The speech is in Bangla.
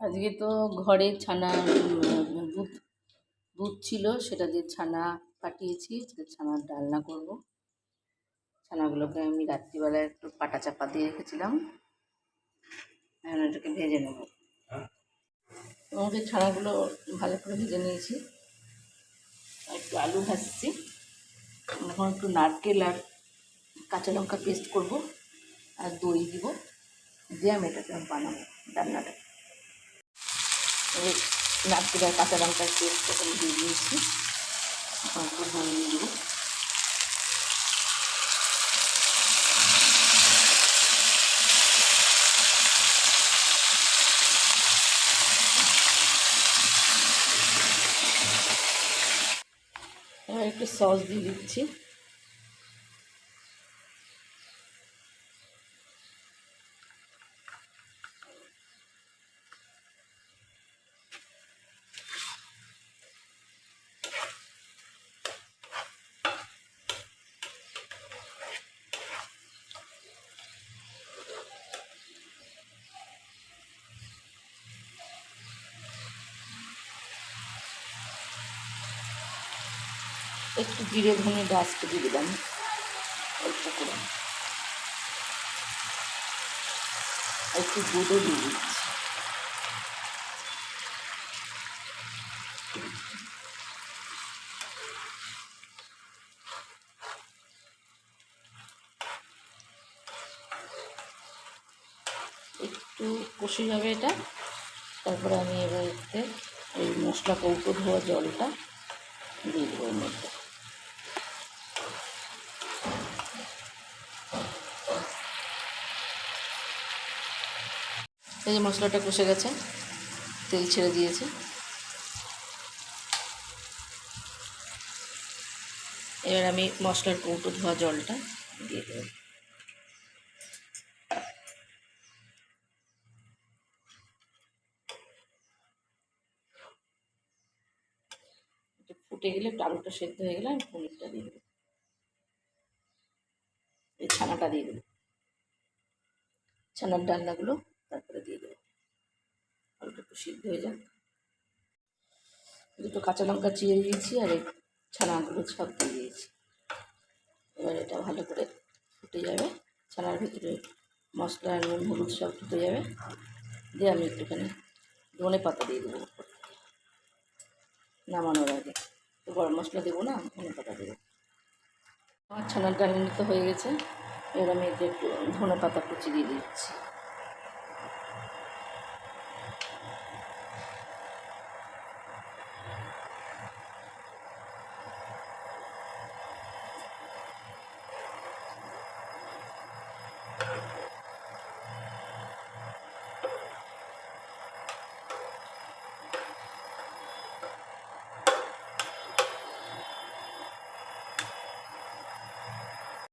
আজকে তো ঘরে ছানা দুধ দুধ ছিল, সেটা দিয়ে ছানা ফাটিয়েছি। ছানার ডালনা করব। ছানাগুলোকে আমি রাত্রিবেলায় একটু পাটা চাপা দিয়ে রেখেছিলাম, এখন এটাকে ভেজে নেব। আমাকে ছানাগুলো ভালো করে ভেজে নিয়েছি। একটু আলু ভাজছি, এখন একটু নারকেল আর কাঁচা লঙ্কা পেস্ট করব আর দই দিব, দিয়ে আমি এটাকে বানাবো ডালনাটা। নারকেল আর কাঁচা লঙ্কার পেস্টটা আমি দিয়ে দিয়েছি, এখন একটু দই দিয়ে দেবো। এবার একটু সস দিয়ে দিচ্ছি। একটু জিরে ধনে ডাস্ট দিয়ে দিলাম অল্প করে, একটু দুধও দিয়ে দিচ্ছি। একটু কষে যাবে এটা, তারপরে আমি এবার এতে ওই মশলা কৌটো ধোয়া জলটা দিয়ে দেবো এর মধ্যে। এই যে মশলাটা কষে গেছে, তেল ছেড়ে দিয়েছে। এবার আমি মশলার কৌটো ধোয়া জলটা দিয়ে দেবো। ফুটে গেলে আলুটা সেদ্ধ হয়ে গেলে আমি পনিরটা দিয়ে দেবো, এই ছানাটা দিয়ে দেবো, ছানার ডালনাগুলো তারপরে দিয়ে দেবো। আলুটা একটু সিদ্ধ হয়ে যাক। দুটো কাঁচা লঙ্কা চিড়ে দিয়েছি আর এই ছানাগুলো সব দিয়ে দিয়েছি। এবার এটা ভালো করে ফুটে যাবে, ছানার ভিতরে মশলা নুন হলুদ সব ফুটে যাবে, দিয়ে আমি একটুখানি ধনে পাতা দিয়ে দেবো নামানোর আগে। তো গরম মশলা দেবো না, ধনে পাতা দেবো। আমার ছানার ডালনা তো হয়ে গেছে, এবার আমি একটু ধনে পাতা কুচি দিয়ে দিচ্ছি।